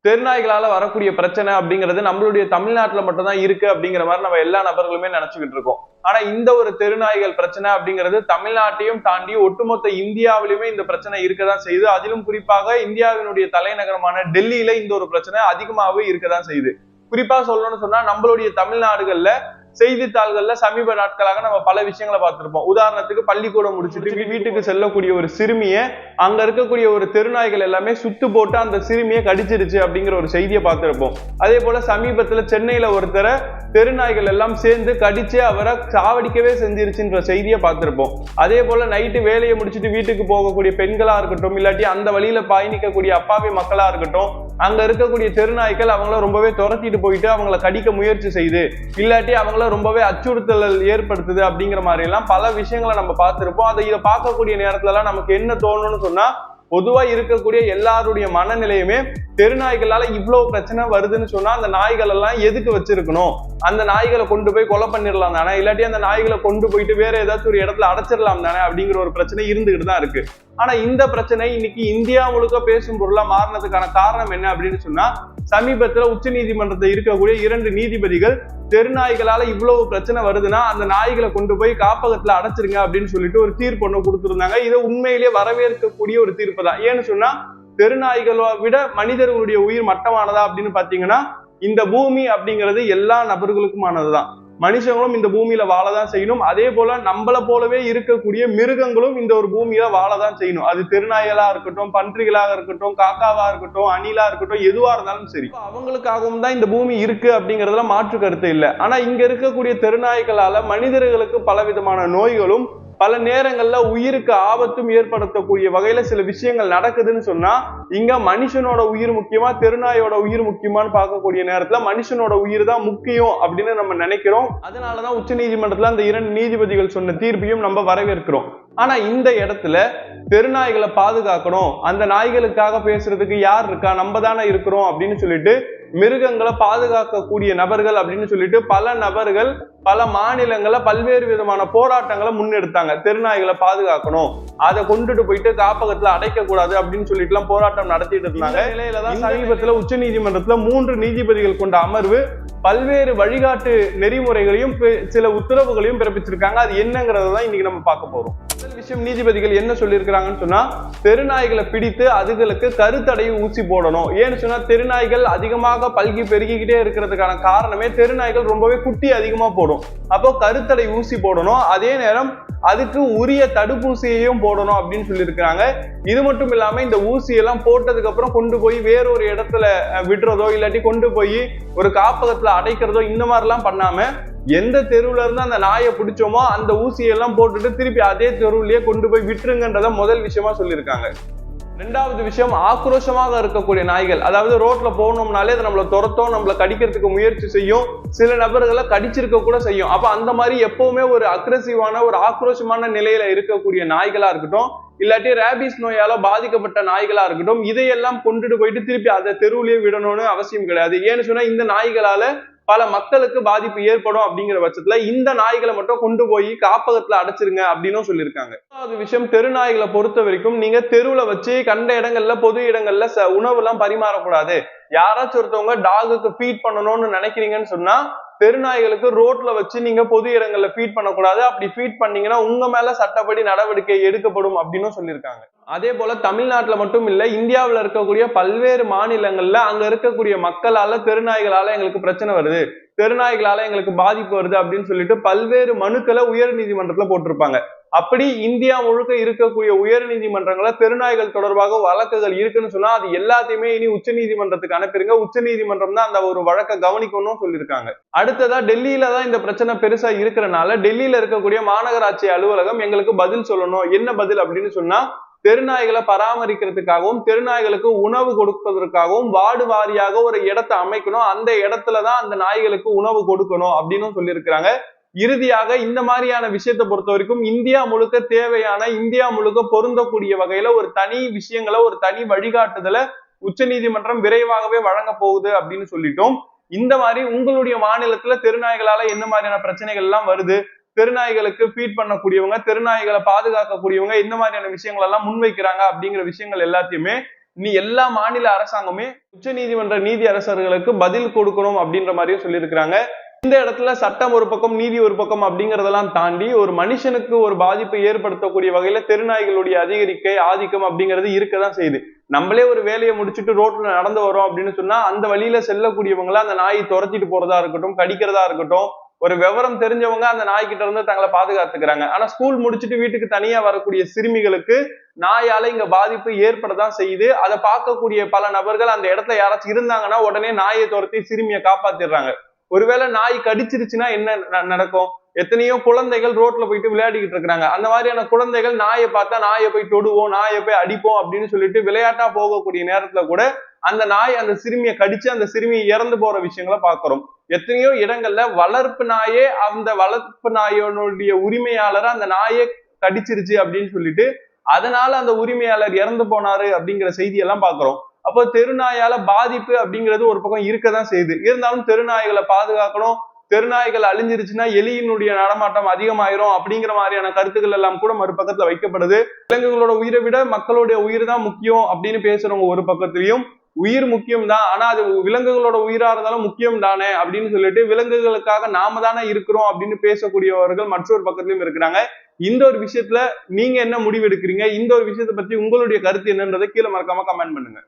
தெருநாய்களால வரக்கூடிய பிரச்சனை அப்படிங்கிறது நம்மளுடைய தமிழ்நாட்டுல மட்டும் தான் இருக்கு அப்படிங்கிற மாதிரி நம்ம எல்லா நபர்களுமே நினைச்சுக்கிட்டு இருக்கோம். ஆனா இந்த ஒரு தெருநாய்கள் பிரச்சனை அப்படிங்கிறது தமிழ்நாட்டையும் தாண்டி ஒட்டுமொத்த இந்தியாவிலுமே இந்த பிரச்சனை இருக்கதான் செய்யுது. அதிலும் குறிப்பாக இந்தியாவினுடைய தலைநகரமான டெல்லியில இந்த ஒரு பிரச்சனை அதிகமாகவே இருக்கதான் செய்யுது. குறிப்பா சொல்லணும்னு சொன்னா நம்மளுடைய தமிழ்நாடுகள்ல செய்தித்தாள்கள்ல சமீப நாட்களாக நம்ம பல விஷயங்களை பார்த்திருப்போம். உதாரணத்துக்கு பள்ளிக்கூடம் முடிச்சுட்டு வீட்டுக்கு செல்லக்கூடிய ஒரு சிறுமியை அங்க இருக்கக்கூடிய ஒரு தெருநாய்கள் எல்லாமே சுத்து போட்டு அந்த சிறுமியை கடிச்சிருச்சு அப்படிங்கிற ஒரு செய்தியை பார்த்திருப்போம். அதே போல சமீபத்துல சென்னையில ஒருத்தரை தெருநாய்கள் எல்லாம் சேர்ந்து கடிச்சு அவரை சாவடிக்கவே செஞ்சிருச்சுன்ற செய்தியை பார்த்திருப்போம். அதே போல நைட்டு வேலையை முடிச்சுட்டு வீட்டுக்கு போகக்கூடிய பெண்களா இருக்கட்டும், இல்லாட்டி அந்த வழியில பயணிக்கக்கூடிய அப்பாவி மக்களா இருக்கட்டும், அங்க இருக்கக்கூடிய தெருநாய்கள் அவங்கள ரொம்பவே துரத்திட்டு போயிட்டு அவங்கள கடிக்க முயற்சி செய்து, இல்லாட்டி அவங்கள ரொம்பவே அச்சுறுத்தல் ஏற்படுத்துது அப்படிங்கிற மாதிரி எல்லாம் பல விஷயங்களை நம்ம பார்த்திருப்போம். அதை இதை பார்க்கக்கூடிய நேரத்துல எல்லாம் நமக்கு என்ன தோணும்னு சொன்னா, பொதுவா இருக்கக்கூடிய எல்லாருடைய மனநிலையுமே தெருநாய்களால இவ்வளவு பிரச்சனை வருதுன்னு சொன்னா அந்த நாய்கள் எல்லாம் எதுக்கு வச்சிருக்கணும், அந்த நாய்களை கொண்டு போய் கொலை பண்ணிடலாம் தானே, இல்லாட்டி அந்த நாய்களை கொண்டு போயிட்டு வேற ஏதாச்சும் ஒரு இடத்துல அடைச்சிடலாம் தானே அப்படிங்கிற ஒரு பிரச்சனை இருந்துகிட்டு தான் இருக்கு. ஆனா இந்த பிரச்சனை இன்னைக்கு இந்தியா முழுக்க பேசும் பொருளா மாறினதுக்கான காரணம் என்ன அப்படின்னு சொன்னா, சமீபத்துல உச்ச நீதிமன்றத்தில் இருக்கக்கூடிய 2 நீதிபதிகள் தெருநாய்களால இவ்வளவு பிரச்சனை வருதுன்னா அந்த நாய்களை கொண்டு போய் காப்பகத்துல அடைச்சிருங்க அப்படின்னு சொல்லிட்டு ஒரு தீர்ப்பு ஒண்ணு கொடுத்திருந்தாங்க. இதை உண்மையிலேயே வரவேற்கக்கூடிய ஒரு தீர்ப்பு தான். ஏன்னு சொன்னா, தெருநாய்களை விட மனிதர்களுடைய உயிர் மட்டமானதா அப்படின்னு பாத்தீங்கன்னா, இந்த பூமி அப்படிங்கிறது எல்லா நபர்களுக்குமானதுதான். மனுஷங்களும் இந்த பூமியில வாழதான் செய்யணும். அதே போல நம்மள போலவே இருக்கக்கூடிய மிருகங்களும் இந்த ஒரு பூமியில வாழதான் செய்யணும். அது தெருநாய்களா இருக்கட்டும், பன்றிகளாக இருக்கட்டும், காக்காவா இருக்கட்டும், அணிலா இருக்கட்டும், எதுவா இருந்தாலும் சரி, அவங்களுக்காகவும் தான் இந்த பூமி இருக்கு அப்படிங்கறதுல மாற்று கருத்து இல்லை. ஆனா இங்க இருக்கக்கூடிய தெருநாய்களால மனிதர்களுக்கு பலவிதமான நோய்களும் பல நேரங்கள்ல உயிருக்கு ஆபத்தும் ஏற்படுத்தக்கூடிய வகையில சில விஷயங்கள் நடக்குதுன்னு சொன்னா, இங்க மனுஷனோட உயிர் முக்கியமா தெருநாயோட உயிர் முக்கியமான்னு பார்க்கக்கூடிய நேரத்துல மனுஷனோட உயிர் தான் முக்கியம் அப்படின்னு நம்ம நினைக்கிறோம். அதனாலதான் உச்ச நீதிமன்றத்துல அந்த 2 நீதிபதிகள் சொன்ன தீர்ப்பையும் நம்ம வரவேற்கிறோம். ஆனா இந்த இடத்துல தெருநாய்களை பாதுகாக்கணும், அந்த நாய்களுக்காக பேசுறதுக்கு யார் இருக்கா, நம்ம தானே இருக்கிறோம் அப்படின்னு சொல்லிட்டு மிருகங்களை பாதுகாக்கக்கூடிய நபர்கள் அப்படின்னு சொல்லிட்டு பல நபர்கள் பல மாநிலங்கள்ல பல்வேறு விதமான போராட்டங்களை முன்னெடுத்தாங்க. தெருநாய்களை பாதுகாக்கணும், அதை கொண்டுட்டு போயிட்டு காப்பகத்துல அடைக்க கூடாது அப்படின்னு சொல்லிட்டு எல்லாம் போராட்டம் நடத்திட்டு இருந்தாங்க. நிலையிலதான் சமீபத்துல உச்ச நீதிமன்றத்துல 3 நீதிபதிகள் கொண்ட அமர்வு பல்வேறு வழிகாட்டு நெறிமுறைகளையும் சில உத்தரவுகளையும் பிறப்பிச்சிருக்காங்க. அது என்னங்கிறதான் இன்னைக்கு நம்ம பார்க்க போறோம். முதல் விஷயம், நீதிபதிகள் என்ன சொல்லியிருக்கிறாங்கன்னு சொன்னா, தெருநாய்களை பிடித்து அதுகளுக்கு கருத்தடை ஊசி போடணும். ஏன்னு சொன்னா, தெருநாய்கள் அதிகமாக பல்கி பெருகிக்கிட்டே இருக்கிறதுக்கான காரணமே தெருநாய்கள் ரொம்பவே குட்டி அதிகமா போடும். அப்போ கருத்தடை ஊசி போடணும், அதே நேரம் அதுக்கு உரிய தடுப்பூசியையும் போடணும் அப்படின்னு சொல்லியிருக்கிறாங்க. இது மட்டும் இல்லாம இந்த ஊசியெல்லாம் போட்டதுக்கு அப்புறம் கொண்டு போய் வேறொரு இடத்துல விடுறதோ இல்லாட்டி கொண்டு போய் ஒரு காப்பகத்துல அடைக்கிறதோ இந்த மாதிரி எல்லாம் பண்ணாம, எந்த தெருவுல இருந்து அந்த நாயை பிடிச்சோமோ அந்த ஊசியெல்லாம் போட்டுட்டு திருப்பி அதே தெருவுலயே கொண்டு போய் விட்டுருங்கன்றத முதல் விஷயமா சொல்லியிருக்காங்க. 2வது விஷயம், ஆக்ரோஷமாக இருக்கக்கூடிய நாய்கள், அதாவது ரோட்ல போனோம்னாலே அது நம்மளை துரத்தும், நம்மளை கடிக்கிறதுக்கு முயற்சி செய்யும், சில நபர்களை கடிச்சிருக்க கூட செய்யும். அப்ப அந்த மாதிரி எப்பவுமே ஒரு அக்ரெசிவான ஒரு ஆக்ரோஷமான நிலையில இருக்கக்கூடிய நாய்களா இருக்கட்டும், இல்லாட்டி ரேபிஸ் நோயால பாதிக்கப்பட்ட நாய்களா இருக்கட்டும், இதையெல்லாம் கொண்டுட்டு போயிட்டு திருப்பி அதை தெருவுலயே விடணும்னு அவசியம் கிடையாது. ஏன்னு சொன்னா, இந்த நாய்களால பல மக்களுக்கு பாதிப்பு ஏற்படும் அப்படிங்கிற பட்சத்துல இந்த நாய்களை மட்டும் கொண்டு போய் காப்பகத்துல அடைச்சிருங்க அப்படின்னு சொல்லியிருக்காங்க. 2வது விஷயம், தெருநாய்களை பொறுத்த வரைக்கும் நீங்க தெருவுல வச்சு கண்ட இடங்கள்ல பொது இடங்கள்ல உணவு எல்லாம் பரிமாறக்கூடாது. யாராச்சும் ஒருத்தவங்க டாகுக்கு ஃபீட் பண்ணணும்னு நினைக்கிறீங்கன்னு சொன்னா, தெருநாய்களுக்கு ரோட்ல வச்சு நீங்க பொது இடங்கள்ல ஃபீட் பண்ணக்கூடாது. அப்படி ஃபீட் பண்ணீங்கன்னா உங்க மேல சட்டப்படி நடவடிக்கை எடுக்கப்படும் அப்படின்னு சொல்லியிருக்காங்க. அதே போல தமிழ்நாட்டுல மட்டும் இல்ல, இந்தியாவில இருக்கக்கூடிய பல்வேறு மாநிலங்கள்ல அங்க இருக்கக்கூடிய மக்களால தெருநாய்களால எங்களுக்கு பிரச்சனை வருது, தெருநாய்களால எங்களுக்கு பாதிப்பு வருது அப்படின்னு சொல்லிட்டு பல்வேறு மனுக்களை உயர் நீதிமன்றத்துல போட்டிருப்பாங்க. அப்படி இந்தியா முழுக்க இருக்கக்கூடிய உயர் நீதிமன்றங்கள தெருநாய்கள் தொடர்பாக வழக்குகள் இருக்குன்னு சொன்னா அது எல்லாத்தையுமே இனி உச்ச நீதிமன்றத்துக்கு அனுப்பிடுங்க, உச்ச நீதிமன்றம் தான் அந்த ஒரு வழக்கை கவனிக்கணும்னு சொல்லியிருக்காங்க. அடுத்ததா டெல்லியில தான் இந்த பிரச்சனை பெருசா இருக்கிறனால டெல்லியில இருக்கக்கூடிய மாநகராட்சி அலுவலகம் எங்களுக்கு பதில் சொல்லணும். என்ன பதில் அப்படின்னு சொன்னா, தெருநாய்களை பராமரிக்கிறதுக்காகவும் தெருநாய்களுக்கு உணவு கொடுப்பதற்காகவும் வார்டு வாரியாக ஒரு இடத்தை அமைக்கணும், அந்த இடத்துலதான் அந்த நாய்களுக்கு உணவு கொடுக்கணும் அப்படின்னு சொல்லியிருக்கிறாங்க. இறுதியாக இந்த மாதிரியான விஷயத்தை பொறுத்த வரைக்கும் இந்தியா முழுக்க தேவையான, இந்தியா முழுக்க பொருந்தக்கூடிய வகையில ஒரு தனி விஷயங்களை ஒரு தனி வழிகாட்டுதலை உச்ச நீதிமன்றம் விரைவாகவே வழங்க போகுது அப்படின்னு சொல்லிட்டோம். இந்த மாதிரி உங்களுடைய மாநிலத்துல தெருநாய்களால என்ன மாதிரியான பிரச்சனைகள் எல்லாம் வருது, தெருநாய்களுக்கு ஃபீட் பண்ணக்கூடியவங்க, தெருநாய்களை பாதுகாக்கக்கூடியவங்க இந்த மாதிரியான விஷயங்கள் எல்லாம் முன்வைக்கிறாங்க அப்படிங்கிற விஷயங்கள் எல்லாத்தையுமே நீ எல்லா மாநில அரசாங்கமே உச்ச நீதிமன்ற நீதி அரசர்களுக்கு பதில் கொடுக்கணும் அப்படின்ற மாதிரியும் சொல்லியிருக்கிறாங்க. இந்த இடத்துல சட்டம் ஒரு பக்கம் நீதி ஒரு பக்கம் அப்படிங்கறதெல்லாம் தாண்டி ஒரு மனுஷனுக்கு ஒரு பாதிப்பை ஏற்படுத்தக்கூடிய வகையில தெருநாய்களுடைய ஆதிக்கம் அப்படிங்கிறது இருக்கதான் செய்யுது. நம்மளே ஒரு வேலையை முடிச்சுட்டு ரோட்ல நடந்து வரோம் அப்படின்னு சொன்னா அந்த வழியில செல்லக்கூடியவங்கள அந்த நாயை துரத்திட்டு போறதா இருக்கட்டும், கடிக்கிறதா இருக்கட்டும், ஒரு விவரம் தெரிஞ்சவங்க அந்த நாய்கிட்ட இருந்து தங்களை பாதுகாத்துக்கிறாங்க. ஆனா ஸ்கூல் முடிச்சுட்டு வீட்டுக்கு தனியா வரக்கூடிய சிறுமிகளுக்கு நாயால இங்க பாதிப்பு ஏற்படதான் செய்யுது. அதை பார்க்கக்கூடிய பல நபர்கள் அந்த இடத்துல யாராச்சும் இருந்தாங்கன்னா உடனே நாயை துரத்தி சிறுமியை காப்பாத்திடுறாங்க. ஒருவேளை நாய் கடிச்சிருச்சுன்னா என்ன நடக்கும்? எத்தனையோ குழந்தைகள் ரோட்ல போயிட்டு விளையாடிக்கிட்டு இருக்கிறாங்க. அந்த மாதிரியான குழந்தைகள் நாயை பார்த்தா நாயை போய் தொடுவோம், நாயை போய் அடிப்போம் அப்படின்னு சொல்லிட்டு விளையாட்டா போகக்கூடிய நேரத்துல கூட அந்த நாய் அந்த சிறுமியை கடிச்சு அந்த சிறுமி இறந்து போற விஷயங்களை பார்க்கிறோம். எத்தனையோ இடங்கள்ல வளர்ப்பு நாயே அந்த வளர்ப்பு நாயோனுடைய உரிமையாளரை அந்த நாயை கடிச்சிருச்சு அப்படின்னு சொல்லிட்டு அதனால அந்த உரிமையாளர் இறந்து போனாரு அப்படிங்கிற செய்தி எல்லாம் பார்க்கிறோம். அப்போ தெருநாயால பாதிப்பு அப்படிங்கிறது ஒரு பக்கம் இருக்கதான் செய்யுது. இருந்தாலும் தெருநாய்களை பாதுகாக்கணும், தெருநாய்கள் அழிஞ்சிருச்சுன்னா எலியினுடைய நடமாட்டம் அதிகமாயிரும் அப்படிங்கிற மாதிரியான கருத்துக்கள் எல்லாம் கூட மறுபக்கத்துல வைக்கப்படுது. விலங்குகளோட உயிரை விட மக்களுடைய உயிர் தான் முக்கியம் அப்படின்னு பேசுறவங்க ஒரு பக்கத்திலையும் உயிர் முக்கியம் தான், ஆனா அது விலங்குகளோட உயிரா இருந்தாலும் முக்கியம் தானே அப்படின்னு சொல்லிட்டு விலங்குகளுக்காக நாம தானே இருக்கிறோம் அப்படின்னு பேசக்கூடியவர்கள் மற்றொரு பக்கத்திலும் இருக்கிறாங்க. இந்த ஒரு விஷயத்துல நீங்க என்ன முடிவு எடுக்கிறீங்க? இந்த ஒரு விஷயத்தை பத்தி உங்களுடைய கருத்து என்னன்றதை கீழே மறக்காம கமெண்ட் பண்ணுங்க.